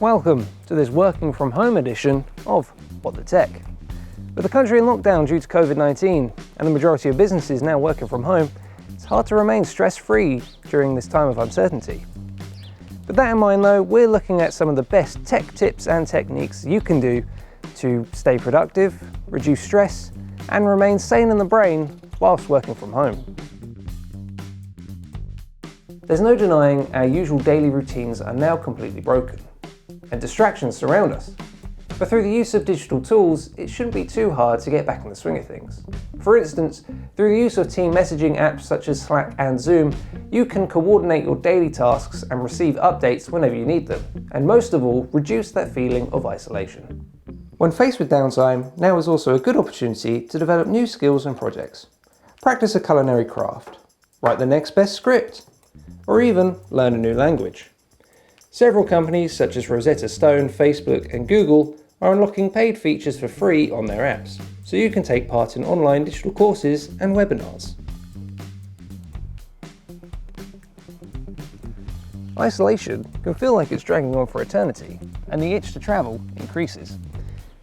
Welcome to this working from home edition of What the Tech. With the country in lockdown due to COVID-19 and the majority of businesses now working from home, it's hard to remain stress-free during this time of uncertainty. With that in mind though, we're looking at some of the best tech tips and techniques you can do to stay productive, reduce stress, and remain sane in the brain whilst working from home. There's no denying our usual daily routines are now completely broken, and distractions surround us. But through the use of digital tools, it shouldn't be too hard to get back in the swing of things. For instance, through the use of team messaging apps such as Slack and Zoom, you can coordinate your daily tasks and receive updates whenever you need them, and most of all, reduce that feeling of isolation. When faced with downtime, now is also a good opportunity to develop new skills and projects. Practice a culinary craft, write the next best script, or even learn a new language. Several companies such as Rosetta Stone, Facebook and Google are unlocking paid features for free on their apps, so you can take part in online digital courses and webinars. Isolation can feel like it's dragging on for eternity, and the itch to travel increases.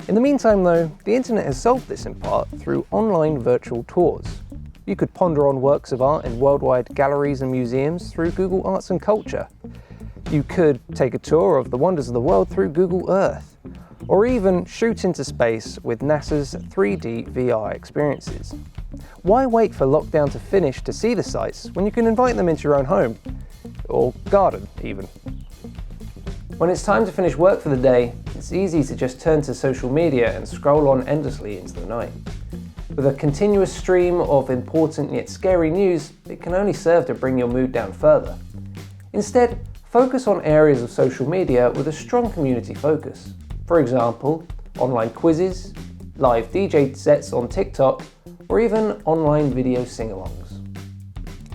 In the meantime though, the internet has solved this in part through online virtual tours. You could ponder on works of art in worldwide galleries and museums through Google Arts and Culture. You could take a tour of the wonders of the world through Google Earth, or even shoot into space with NASA's 3D VR experiences. Why wait for lockdown to finish to see the sights when you can invite them into your own home, or garden even? When it's time to finish work for the day, it's easy to just turn to social media and scroll on endlessly into the night. With a continuous stream of important yet scary news, it can only serve to bring your mood down further. Instead, focus on areas of social media with a strong community focus. For example, online quizzes, live DJ sets on TikTok, or even online video sing-alongs.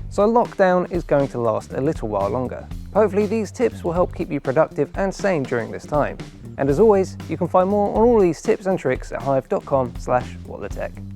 So lockdown is going to last a little while longer. Hopefully these tips will help keep you productive and sane during this time. And as always, you can find more on all these tips and tricks at hyve.com/whatthetech.